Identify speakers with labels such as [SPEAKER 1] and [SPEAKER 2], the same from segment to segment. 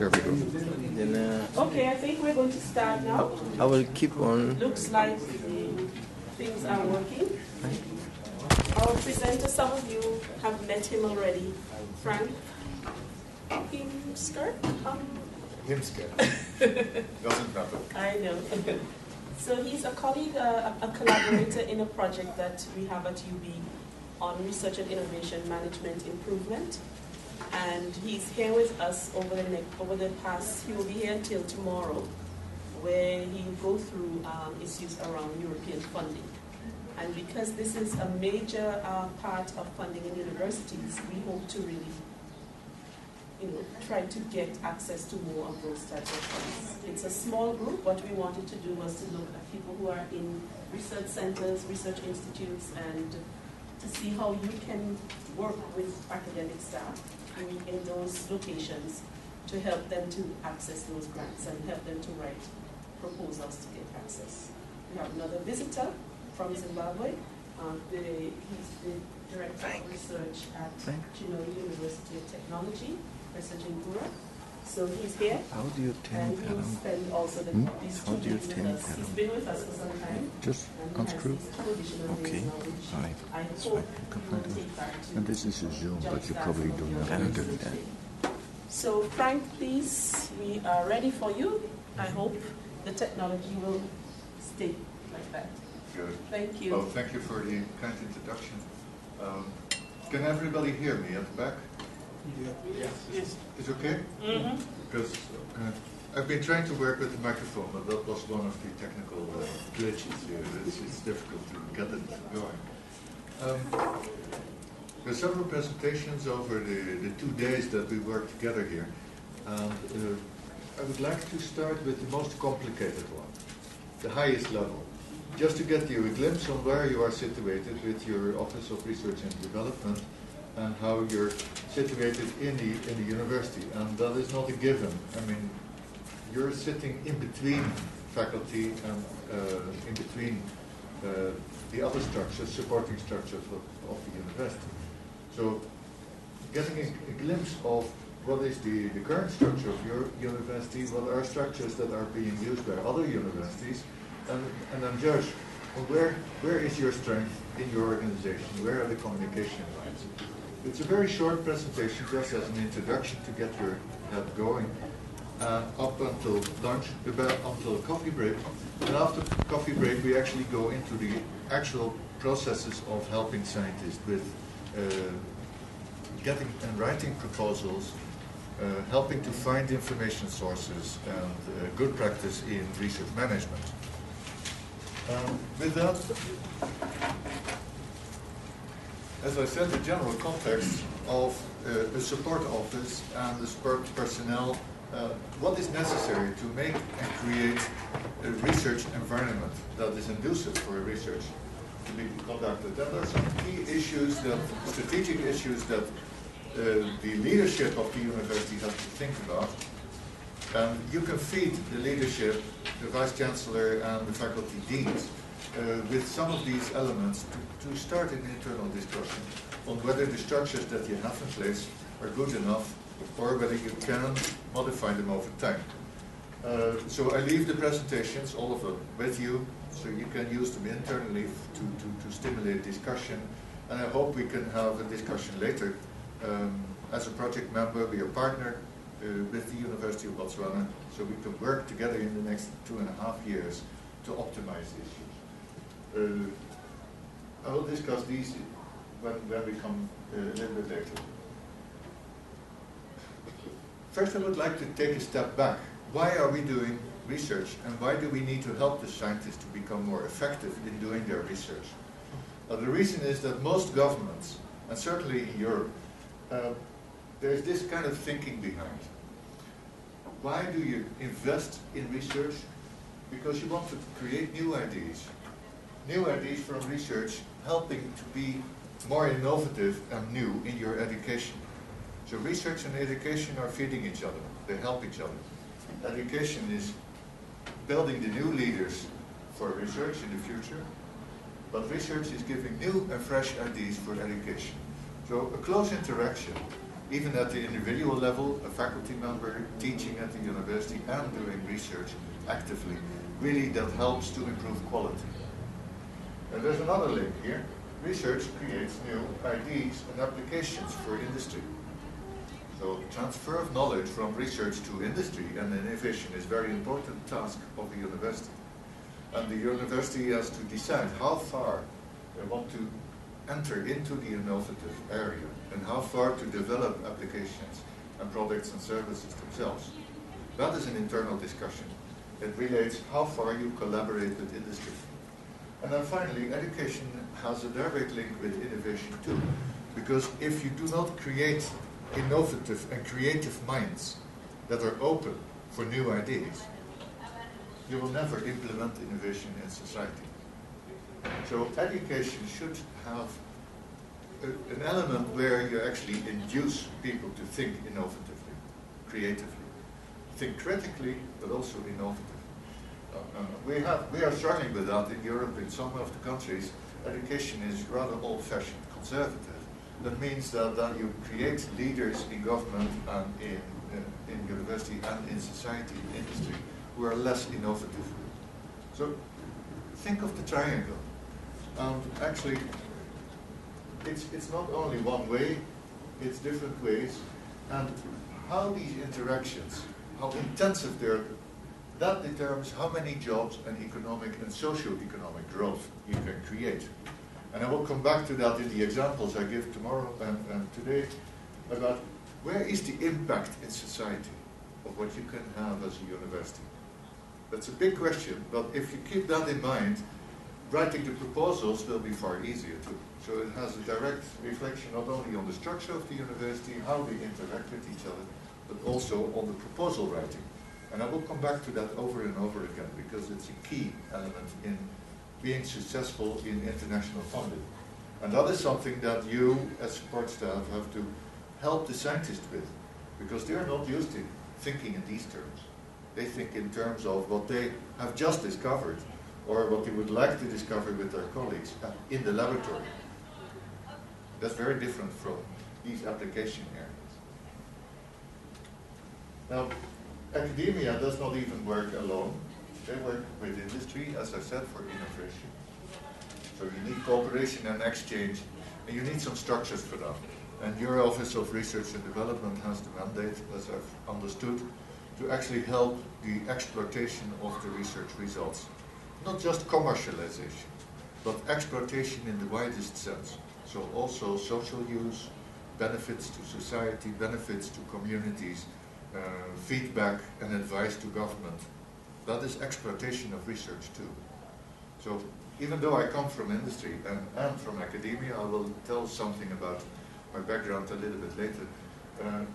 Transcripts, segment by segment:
[SPEAKER 1] There we go.
[SPEAKER 2] Then, okay, I think we're going to start now.
[SPEAKER 1] I will keep on.
[SPEAKER 2] Looks like things are working. Our presenter, some of you have met him already. Frank Himsker?
[SPEAKER 3] Himsker. Doesn't matter.
[SPEAKER 2] I know. So he's a colleague, a collaborator in a project that we have at UB on research and innovation management improvement. And he's here with us over the past, he will be here until tomorrow, where he will go through issues around European funding. And because this is a major part of funding in universities, we hope to really try to get access to more of those types of funds. It's a small group. What we wanted to do was to look at people who are in research centers, research institutes, and to see how you can work with academic staff in those locations to help them to access those grants and help them to write proposals to get access. We have another visitor from Zimbabwe. He's the Director of Research at Chinori University of Technology, Professor Jingura. So he's here.
[SPEAKER 1] How do you turn
[SPEAKER 2] and he will spend also these 2 days with us. He's been with us for some time.
[SPEAKER 1] Just unscrew. Okay. Right.
[SPEAKER 2] I hope you will take part.
[SPEAKER 1] And this is a Zoom, but you probably don't know how to do that.
[SPEAKER 2] So Frank, please, we are ready for you. I hope the technology will stay like that.
[SPEAKER 3] Good.
[SPEAKER 2] Thank you.
[SPEAKER 3] Well, thank you for the kind introduction. Can everybody hear me at the back?
[SPEAKER 2] Yes.
[SPEAKER 3] Is it okay?
[SPEAKER 2] Mm-hmm.
[SPEAKER 3] Because I've been trying to work with the microphone, but that was one of the technical glitches here. It's difficult to get it going. There are several presentations over the 2 days that we worked together here. And I would like to start with the most complicated one, the highest level. Just to get you a glimpse on where you are situated with your Office of Research and Development and how you're situated in the university. And that is not a given. I mean, you're sitting in between faculty and in between the other structures, supporting structures of the university. So getting a glimpse of what is the current structure of your university, what are structures that are being used by other universities, and then judge where is your strength in your organization, where are the communication lines. It's a very short presentation, just as an introduction to get your head going, up until lunch, until coffee break. And after coffee break, we actually go into the actual processes of helping scientists with getting and writing proposals, helping to find information sources, and good practice in research management. With that, as I said, the general context of a support office and the support personnel, what is necessary to make and create a research environment that is conducive for research to be conducted. And there are some key issues, strategic issues that the leadership of the university has to think about. And you can feed the leadership, the Vice Chancellor and the faculty deans with some of these elements to start an internal discussion on whether the structures that you have in place are good enough or whether you can modify them over time. So I leave the presentations, all of them, with you, so you can use them internally to stimulate discussion. And I hope we can have a discussion later. As a project member, we are partner with the University of Botswana, so we can work together in the next 2.5 years to optimize issues. I will discuss these when we come a little bit later. First, I would like to take a step back. Why are we doing research, and why do we need to help the scientists to become more effective in doing their research? The reason is that most governments, and certainly in Europe, there's this kind of thinking behind. Why do you invest in research? Because you want to create new ideas. New ideas from research helping to be more innovative and new in your education. So research and education are feeding each other. They help each other. Education is building the new leaders for research in the future, but research is giving new and fresh ideas for education. So a close interaction even at the individual level, a faculty member teaching at the university and doing research actively, really that helps to improve quality. And there's another link here. Research creates new ideas and applications for industry. So transfer of knowledge from research to industry and innovation is a very important task of the university. And the university has to decide how far they want to enter into the innovative area and how far to develop applications and products and services themselves. That is an internal discussion. It relates how far you collaborate with industry. And then finally, education has a direct link with innovation too. Because if you do not create innovative and creative minds that are open for new ideas, you will never implement innovation in society. So education should have an element where you actually induce people to think innovatively, creatively. Think critically, but also innovatively. We are struggling with that in Europe. In some of the countries, education is rather old-fashioned, conservative. That means that you create leaders in government and in university and in society, in industry, who are less innovative. So think of the triangle. Actually, it's not only one way, it's different ways. And how these interactions, how intensive they're, that determines how many jobs and economic and socio-economic growth you can create. And I will come back to that in the examples I give tomorrow and today about where is the impact in society of what you can have as a university. That's a big question, but if you keep that in mind, writing the proposals will be far easier too. So it has a direct reflection not only on the structure of the university, how they interact with each other, but also on the proposal writing. And I will come back to that over and over again because it's a key element in being successful in international funding. And that is something that you as support staff have to help the scientists with, because they are not used to thinking in these terms. They think in terms of what they have just discovered or what they would like to discover with their colleagues in the laboratory. That's very different from these application areas. Now, academia does not even work alone. They work with industry, as I said, for innovation. So you need cooperation and exchange, and you need some structures for that. And your Office of Research and Development has the mandate, as I've understood, to actually help the exploitation of the research results. Not just commercialization, but exploitation in the widest sense. So also social use, benefits to society, benefits to communities, feedback and advice to government. That is exploitation of research too. So even though I come from industry and from academia, I will tell something about my background a little bit later.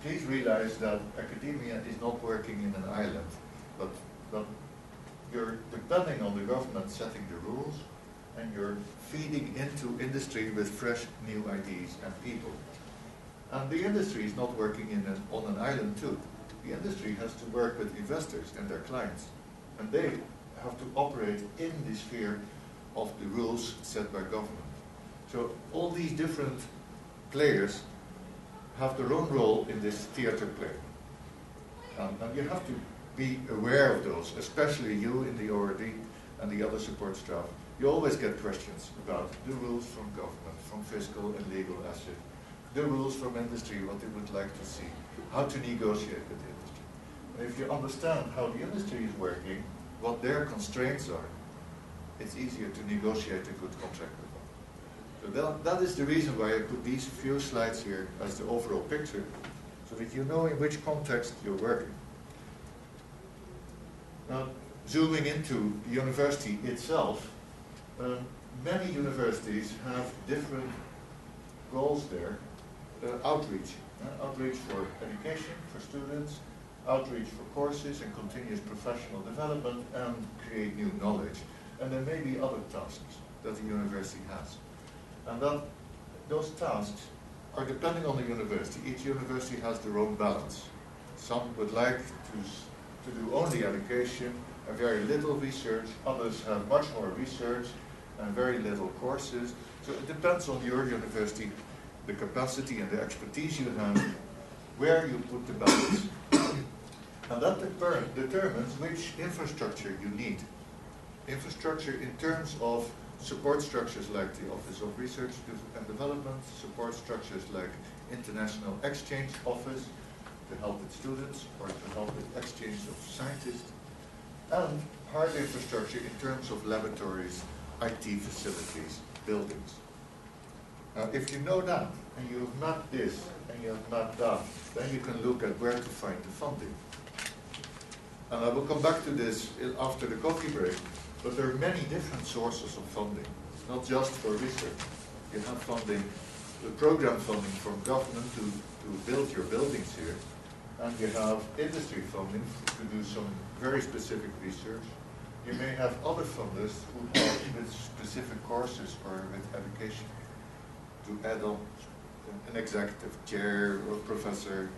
[SPEAKER 3] Please realize that academia is not working in an island, but you're depending on the government setting the rules, and you're feeding into industry with fresh new ideas and people. And the industry is not working on an island too. The industry has to work with investors and their clients, and they have to operate in the sphere of the rules set by government. So all these different players have their own role in this theater play. And you have to be aware of those, especially you in the ORD and the other support staff. You always get questions about the rules from government, from fiscal and legal asset, the rules from industry, what they would like to see, how to negotiate with the industry. And if you understand how the industry is working, what their constraints are, it's easier to negotiate a good contract with them. So that is the reason why I put these few slides here as the overall picture, so that you know in which context you're working. Now, zooming into the university itself, many universities have different goals there. Outreach for education, for students, outreach for courses and continuous professional development, and create new knowledge. And there may be other tasks that the university has. And those tasks are depending on the university. Each university has their own balance. Some would like to do only education and very little research. Others have much more research and very little courses. So it depends on your university the capacity and the expertise you have, where you put the balance. And that determines which infrastructure you need. Infrastructure in terms of support structures like the Office of Research and Development, support structures like International Exchange Office to help with students or to help with exchange of scientists, and hard infrastructure in terms of laboratories, IT facilities, buildings. Now, if you know that, and you have mapped this, and you have mapped that, then you can look at where to find the funding. And I will come back to this after the coffee break, but there are many different sources of funding, not just for research. You have funding, the program funding from government to build your buildings here, and you have industry funding to do some very specific research. You may have other funders who help with specific courses or with education to add on an executive chair or professor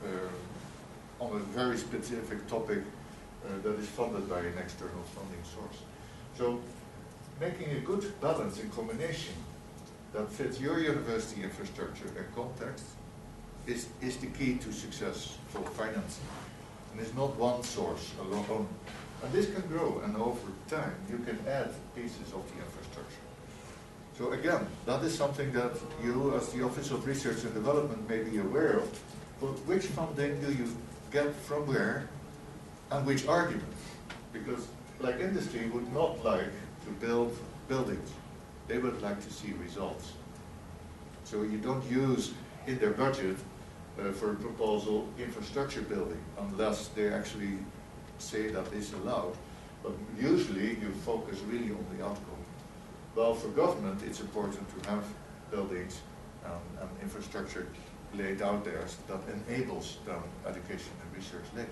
[SPEAKER 3] on a very specific topic that is funded by an external funding source. So making a good balance in combination that fits your university infrastructure and context is the key to successful financing. And it's not one source alone. And this can grow, and over time you can add pieces of the infrastructure. So again, that is something that you as the Office of Research and Development may be aware of, but which funding do you get from where and which argument? Because like industry would not like to build buildings. They would like to see results. So you don't use in their budget for a proposal infrastructure building unless they actually say that is allowed. But usually you focus really on the outcome. Well, for government it's important to have buildings and infrastructure laid out there that enables education and research later.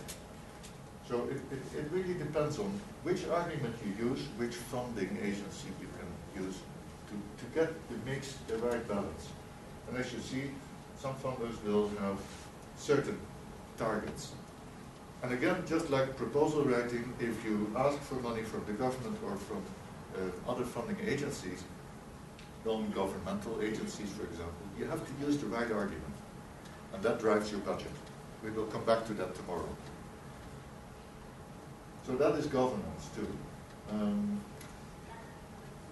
[SPEAKER 3] So it really depends on which argument you use, which funding agency you can use to get the mix, the right balance. And as you see, some funders will have certain targets. And again, just like proposal writing, if you ask for money from the government or from other funding agencies, non-governmental agencies, for example, you have to use the right argument. And that drives your budget. We will come back to that tomorrow. So that is governance too.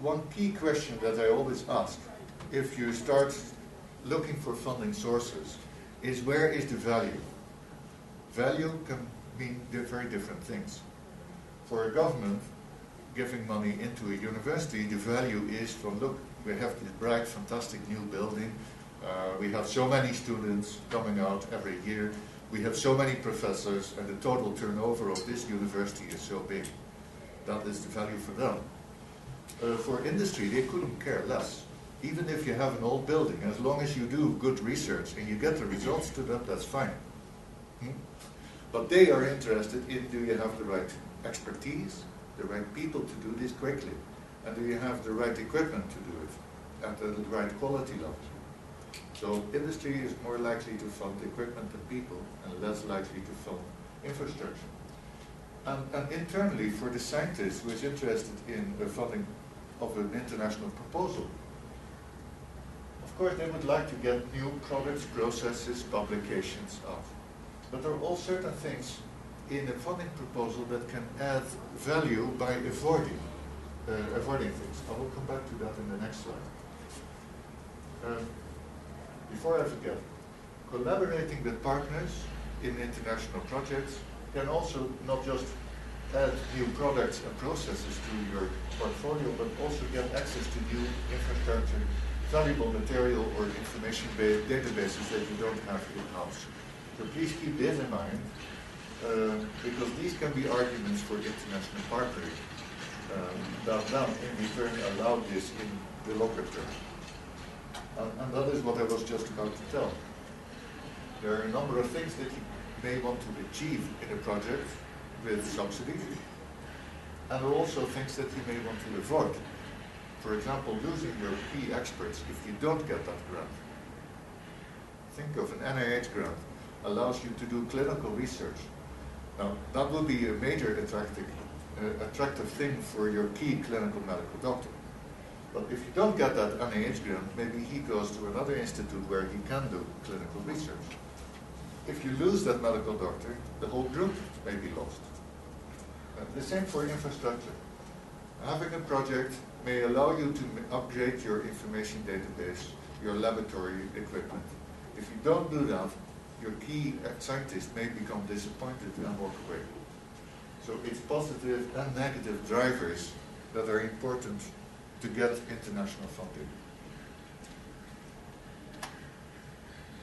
[SPEAKER 3] One key question that I always ask, if you start looking for funding sources, is where is the value? Value can mean very different things. For a government, giving money into a university, the value is from, look, we have this bright, fantastic new building, we have so many students coming out every year, we have so many professors, and the total turnover of this university is so big. That is the value for them. For industry, they couldn't care less. Even if you have an old building, as long as you do good research and you get the results to that, that's fine. But they are interested in, do you have the right expertise, the right people to do this quickly? And do you have the right equipment to do it at the right quality level? So industry is more likely to fund equipment and people and less likely to fund infrastructure. And internally, for the scientist who is interested in the funding of an international proposal, of course they would like to get new products, processes, publications out. But there are all certain things in a funding proposal that can add value by avoiding things. I will come back to that in the next slide. Before I forget, collaborating with partners in international projects can also not just add new products and processes to your portfolio, but also get access to new infrastructure, valuable material or information-based databases that you don't have in-house. So please keep this in mind, because these can be arguments for international partnering that then in return allow this in the longer term. And that is what I was just about to tell. There are a number of things that you may want to achieve in a project with subsidies, and there are also things that you may want to avoid. For example, losing your key experts if you don't get that grant. Think of an NIH grant, allows you to do clinical research. Now, that will be a major attractive thing for your key clinical medical doctor. But if you don't get that NIH grant, maybe he goes to another institute where he can do clinical research. If you lose that medical doctor, the whole group may be lost. The same for infrastructure. Having a project may allow you to upgrade your information database, your laboratory equipment. If you don't do that, your key scientists may become disappointed and walk away. So it's positive and negative drivers that are important to get international funding.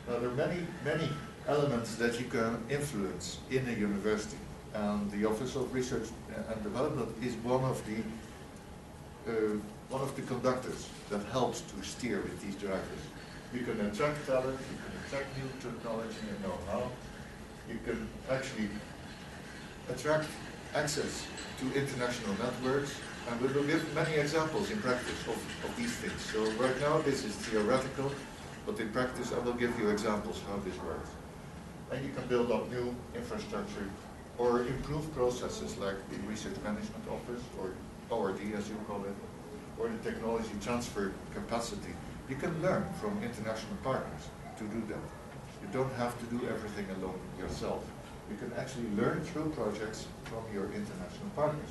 [SPEAKER 3] Now there are many elements that you can influence in a university, and the Office of Research and Development is one of the conductors that helps to steer with these drivers. You can attract talent, you can attract new technology and know-how. You can actually attract access to international networks, and we will give many examples in practice of these things. So right now this is theoretical, but in practice I will give you examples how this works. And you can build up new infrastructure or improve processes like the Research Management Office, or ORD as you call it, or the technology transfer capacity. You can learn from international partners to do that. You don't have to do everything alone yourself. You can actually learn through projects from your international partners.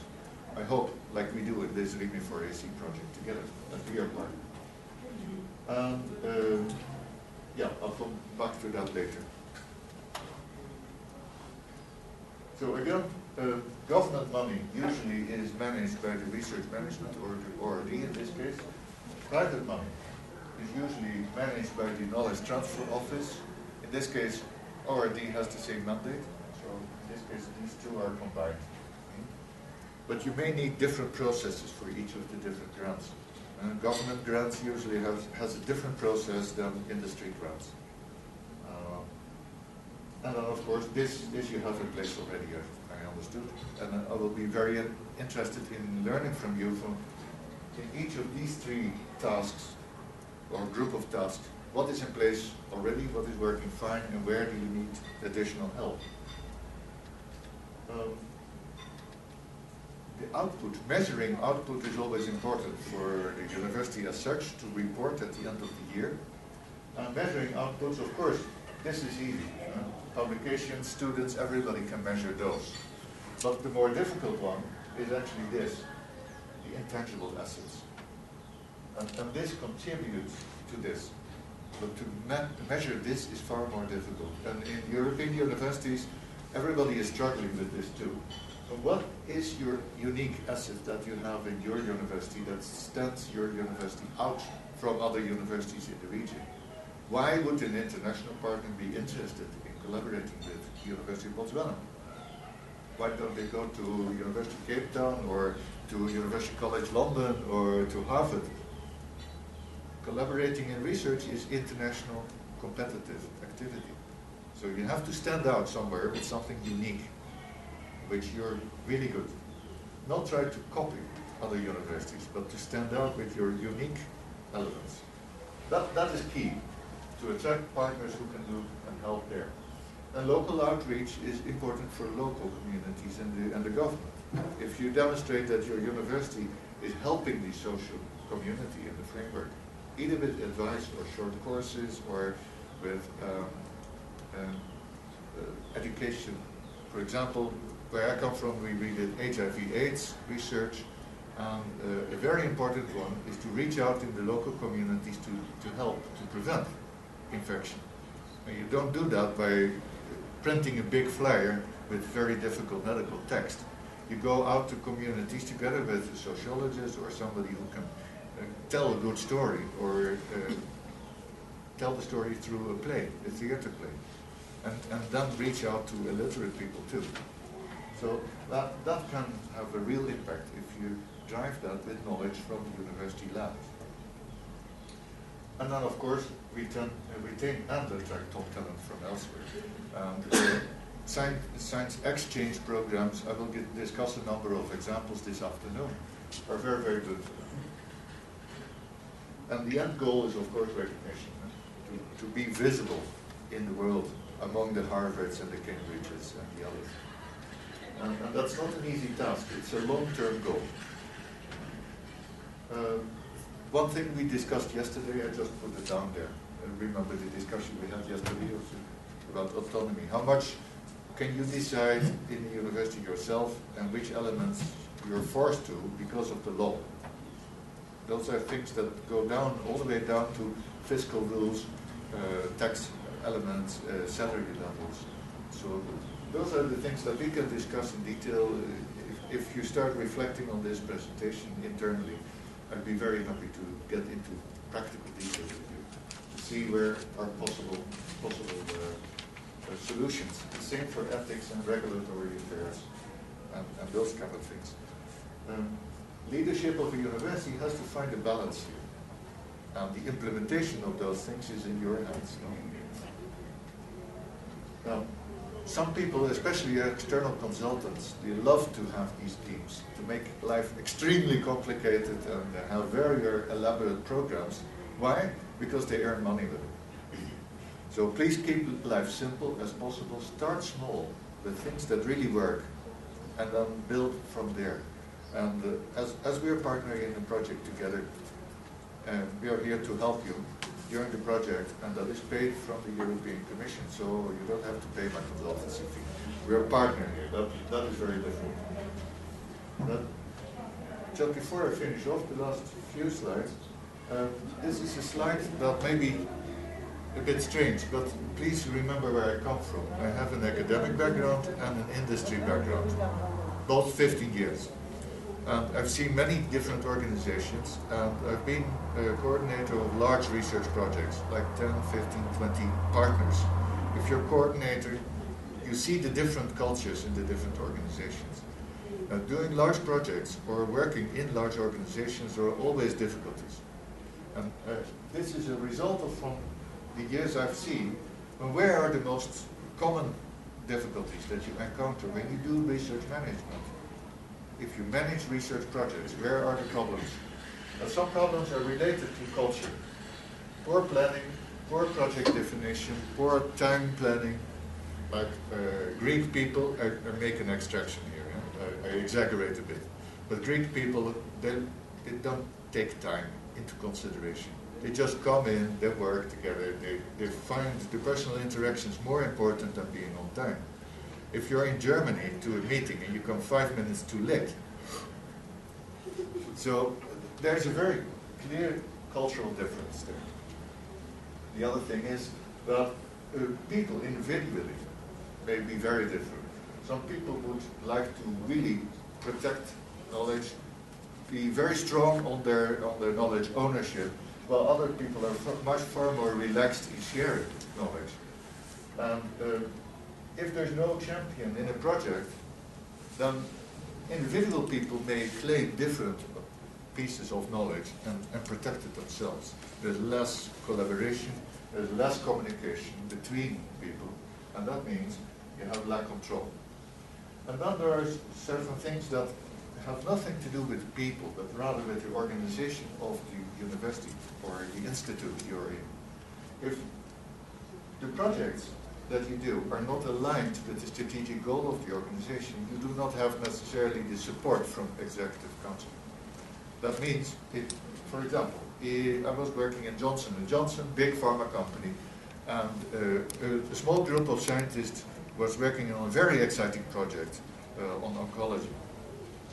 [SPEAKER 3] I hope, like we do in this RIMI for AC project together, that we are part. And yeah, I'll come back to that later. So again, government money usually is managed by the research management, or the ORD in this case. Private money is usually managed by the knowledge transfer office. In this case, ORD has the same mandate, so in this case these two are combined. But you may need different processes for each of the different grants. Government grants usually has a different process than industry grants. And then of course this you have in place already, I understood. And I will be very interested in learning from you in each of these three tasks or group of tasks, what is in place already, what is working fine, and where do you need additional help. The output, measuring output is always important for the university as such to report at the end of the year. Measuring outputs, of course, this is easy. Publications, students, everybody can measure those. But the more difficult one is actually this, the intangible assets. And this contributes to this. But to measure this is far more difficult. And in European universities, everybody is struggling with this too. So what is your unique asset that you have in your university that stands your university out from other universities in the region? Why would an international partner be interested in collaborating with the University of Botswana? Why don't they go to University of Cape Town or to University College London or to Harvard? Collaborating in research is international competitive activity. So you have to stand out somewhere with something unique, which you're really good. Not try to copy other universities, but to stand out with your unique elements. That is key, to attract partners who can do and help there. And local outreach is important for local communities and the government. If you demonstrate that your university is helping the social community in the framework, either with advice or short courses or with education. For example, where I come from, we did HIV/AIDS research, and a very important one is to reach out in the local communities to help to prevent infection. And you don't do that by printing a big flyer with very difficult medical text. You go out to communities together with a sociologist or somebody who can tell a good story, or tell the story through a play, a theater play, and then reach out to illiterate people too. So that can have a real impact if you drive that with knowledge from the university labs. And then of course retain and attract top talent from elsewhere. Science exchange programs, I will discuss a number of examples this afternoon, are very, very good. And the end goal is, of course, recognition, to be visible in the world among the Harvards and the Cambridges and the others. And that's not an easy task. It's a long-term goal. one thing we discussed yesterday, I just put it down there. Remember the discussion we had yesterday also about autonomy. How much can you decide in the university yourself and which elements you're forced to because of the law? Those are things that go down, all the way down to fiscal rules, tax elements, salary levels. So those are the things that we can discuss in detail. If you start reflecting on this presentation internally, I'd be very happy to get into practical detail with you, to see where are possible solutions. The same for ethics and regulatory affairs and those kind of things. Leadership of a university has to find a balance here. And the implementation of those things is in your hands. Now, some people, especially external consultants, they love to have these teams to make life extremely complicated and have very, very elaborate programs. Why? Because they earn money with it. So please keep life simple as possible. Start small with things that really work and then build from there. And as we are partnering in a project together, we are here to help you during the project, and that is paid from the European Commission, so you don't have to pay my consultancy fee. We are a partner here. That is very different. Just before I finish off the last few slides, this is a slide that may be a bit strange, but please remember where I come from. I have an academic background and an industry background, both 15 years. And I've seen many different organizations, and I've been a coordinator of large research projects, like 10, 15, 20 partners. If you're a coordinator, you see the different cultures in the different organizations. Doing large projects or working in large organizations, there are always difficulties. And this is a result of from the years I've seen, where are the most common difficulties that you encounter when you do research management? If you manage research projects, where are the problems? Some problems are related to culture. Poor planning, poor project definition, poor time planning. Like Greek people, I make an extraction here, I exaggerate a bit. But Greek people, they don't take time into consideration. They just come in, they work together, they find the personal interactions more important than being on time. If you're in Germany to a meeting and you come 5 minutes too late. So there's a very clear cultural difference there. The other thing is that people individually may be very different. Some people would like to really protect knowledge, be very strong on their knowledge ownership, while other people are far more relaxed in sharing knowledge. And if there's no champion in a project, then individual people may claim different pieces of knowledge and protect it themselves. There's less collaboration, there's less communication between people, and that means you have lack control. And then there are certain things that have nothing to do with people, but rather with the organization of the university or the institute you're in. If the projects that you do are not aligned with the strategic goal of the organization, you do not have necessarily the support from executive council. That means, for example, I was working in Johnson & Johnson, big pharma company, and a small group of scientists was working on a very exciting project on oncology.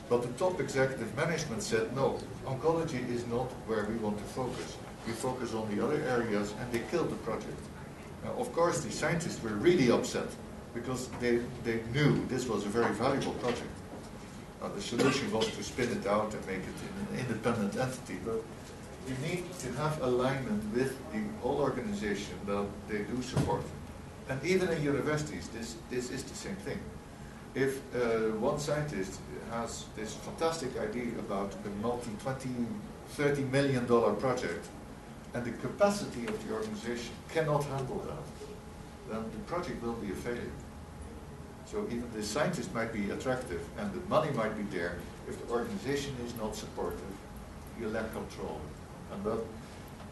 [SPEAKER 3] But the top executive management said, no, oncology is not where we want to focus. We focus on the other areas, and they killed the project. Of course, the scientists were really upset because they knew this was a very valuable project. The solution was to spin it out and make it an independent entity, but you need to have alignment with the whole organization that they do support. And even in universities, this is the same thing. If one scientist has this fantastic idea about a multi-$20, $30 million project, and the capacity of the organization cannot handle that, then the project will be a failure. So even the scientist might be attractive and the money might be there. If the organization is not supportive, you lack control. And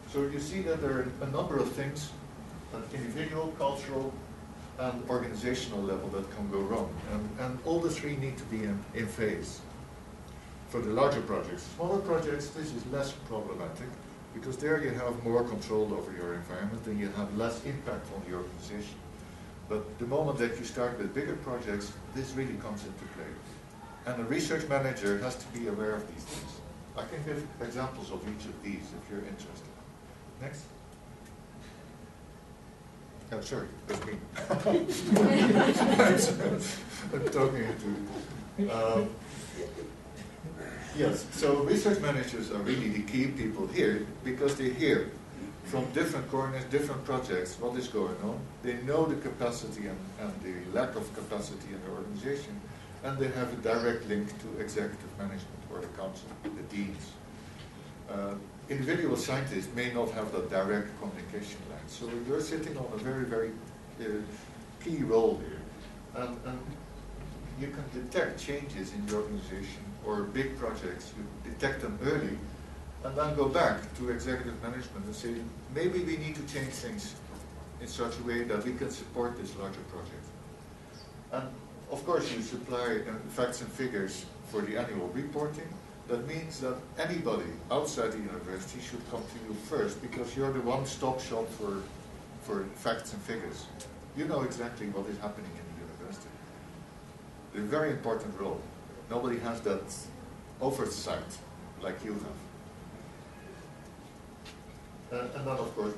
[SPEAKER 3] so you see that there are a number of things at individual, cultural, and organizational level that can go wrong. And all the three need to be in phase. for the larger projects. Smaller projects, this is less problematic, because there you have more control over your environment and you have less impact on the organization. But the moment that you start with bigger projects, this really comes into play. And a research manager has to be aware of these things. I can give examples of each of these if you're interested. Next. Oh, sorry, that's me. I'm talking to yes, so research managers are really the key people here because they hear from different corners, different projects, what is going on. They know the capacity and the lack of capacity in the organization, and they have a direct link to executive management or the council, the deans. Individual scientists may not have that direct communication line, so you're sitting on a very, very key role here. And you can detect changes in the organization or big projects, you detect them early, and then go back to executive management and say, maybe we need to change things in such a way that we can support this larger project. And of course you supply facts and figures for the annual reporting. That means that anybody outside the university should come to you first, because you're the one-stop shop for facts and figures. You know exactly what is happening in the university. A very important role. Nobody has that oversight like you have. And then, of course,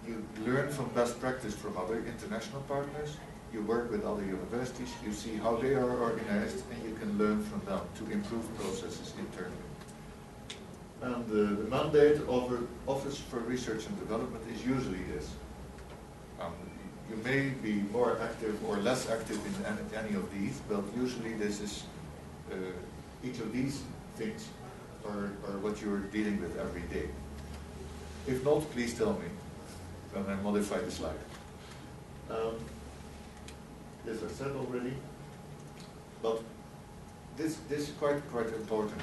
[SPEAKER 3] you learn from best practice from other international partners. You work with other universities, you see how they are organized, and you can learn from them to improve processes internally. And the mandate of the Office for Research and Development is usually this. You may be more active or less active in any of these, but usually this is, each of these things are what you're dealing with every day. If not, please tell me, then I modify the slide. This I said already, but this is quite important.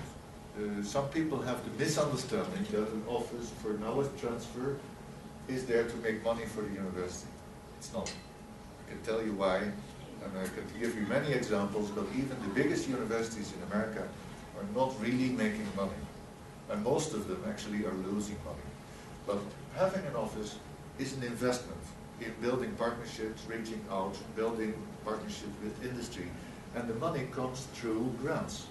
[SPEAKER 3] Some people have the misunderstanding that an office for knowledge transfer is there to make money for the university. It's not. I can tell you why, and I can give you many examples, but even the biggest universities in America are not really making money. And most of them actually are losing money. But having an office is an investment in building partnerships, reaching out, building partnerships with industry. And the money comes through grants,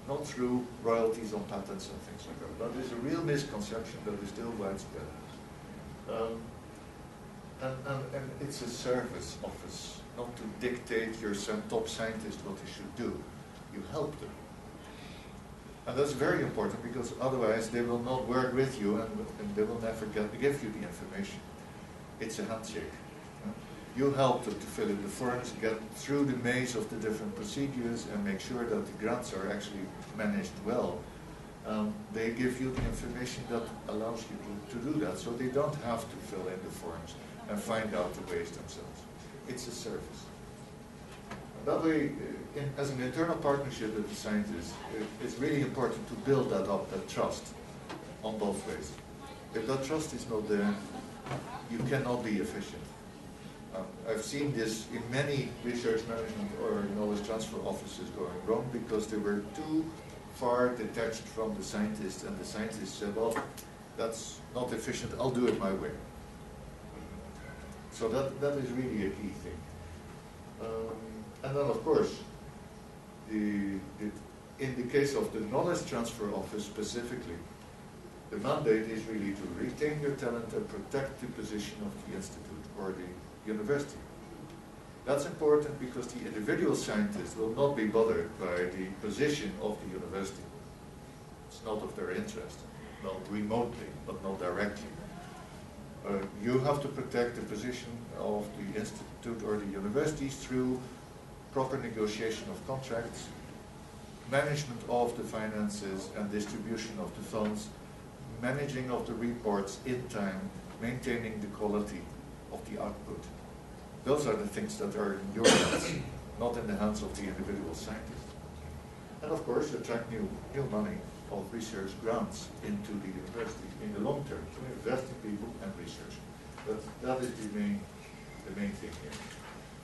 [SPEAKER 3] not through royalties on patents and things like that. That is a real misconception that is still widespread. And it's a service office, not to dictate your top scientist what he should do. You help them. And that's very important, because otherwise they will not work with you and they will never give you the information. It's a handshake. You help them to fill in the forms, get through the maze of the different procedures, and make sure that the grants are actually managed well. They give you the information that allows you to do that, so they don't have to fill in the forms and find out the ways themselves. It's a service. That way, as an internal partnership with the scientists, it's really important to build that up, that trust, on both ways. If that trust is not there, you cannot be efficient. I've seen this in many research management or knowledge transfer offices going wrong because they were too far detached from the scientists, and the scientists said, well, that's not efficient, I'll do it my way. So that is really a key thing. And then, of course, in the case of the knowledge transfer office specifically, the mandate is really to retain your talent and protect the position of the institute or the university. That's important because the individual scientists will not be bothered by the position of the university. It's not of their interest. Well, remotely, but not directly. You have to protect the position of the institute or the universities through proper negotiation of contracts, management of the finances and distribution of the funds, managing of the reports in time, maintaining the quality of the output. Those are the things that are in your hands, not in the hands of the individual scientist. And of course, attract new money of research grants into the university in the long term, to invest in people and research. That is the main thing here.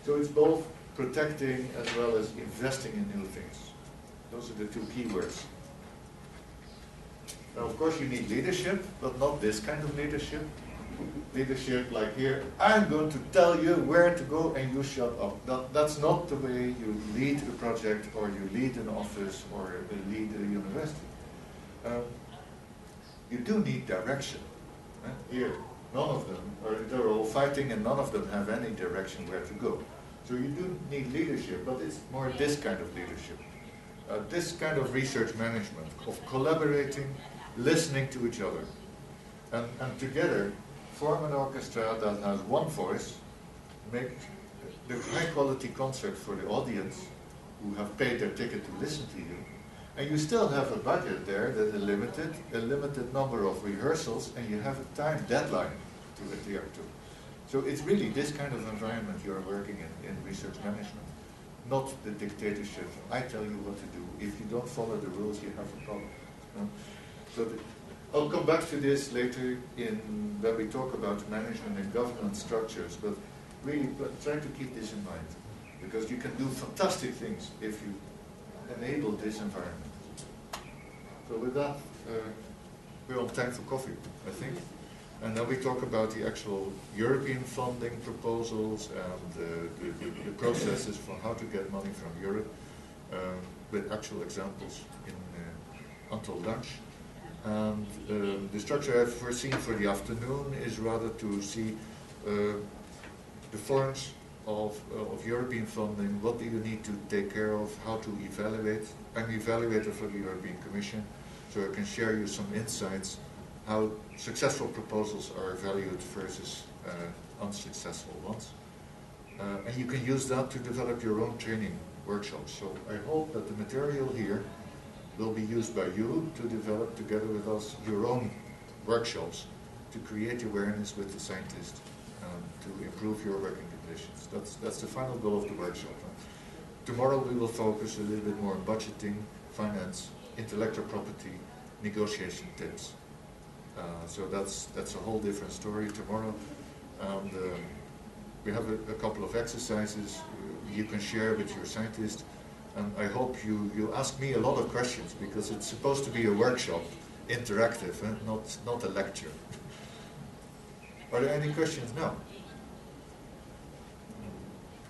[SPEAKER 3] So it's both protecting as well as investing in new things. Those are the two key words. Now, of course, you need leadership, but not this kind of leadership. Leadership like here, I'm going to tell you where to go and you shut up. That's not the way you lead a project or you lead an office or lead a university. You do need direction. Here, none of them, or they're all fighting and none of them have any direction where to go. So you do need leadership, but it's more this kind of leadership. This kind of research management, of collaborating, listening to each other, and together form an orchestra that has one voice, make the high quality concert for the audience who have paid their ticket to listen to you, and you still have a budget there that is a limited number of rehearsals, and you have a time deadline to adhere to. So it's really this kind of environment you're working in research management, not the dictatorship. I tell you what to do. If you don't follow the rules, you have a problem. So I'll come back to this later when we talk about management and governance structures, but really try to keep this in mind, because you can do fantastic things if you enable this environment. So with that, we're on time for coffee, I think. And then we talk about the actual European funding proposals and the processes for how to get money from Europe, with actual examples until lunch. And the structure I've foreseen for the afternoon is rather to see the forms of European funding, what do you need to take care of, how to evaluate. I'm evaluator for the European Commission, so I can share you some insights how successful proposals are valued versus unsuccessful ones. And you can use that to develop your own training workshops. So I hope that the material here will be used by you to develop together with us your own workshops to create awareness with the scientists, to improve your working conditions. That's the final goal of the workshop. Tomorrow we will focus a little bit more on budgeting, finance, intellectual property, negotiation tips. So that's a whole different story tomorrow. And we have a couple of exercises you can share with your scientists. And I hope you ask me a lot of questions, because it's supposed to be a workshop, interactive, not a lecture. Are there any questions now?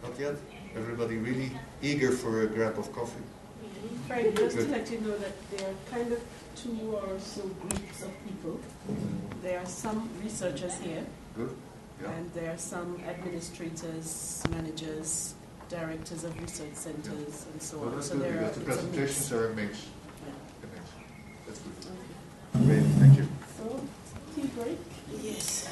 [SPEAKER 3] Not yet? Everybody really eager for a grab of coffee?
[SPEAKER 2] Frank, just to let you know that there are kind of two or so groups of people. There are some researchers here.
[SPEAKER 3] Good. Yeah.
[SPEAKER 2] And there are some administrators, managers, directors of research centers, and so on.
[SPEAKER 3] Well, that's
[SPEAKER 2] so
[SPEAKER 3] good,
[SPEAKER 2] there
[SPEAKER 3] because the presentations are a mix.
[SPEAKER 2] Yeah.
[SPEAKER 3] A mix. That's good.
[SPEAKER 2] Okay.
[SPEAKER 3] Great, thank you.
[SPEAKER 2] So, tea break?
[SPEAKER 4] Yes.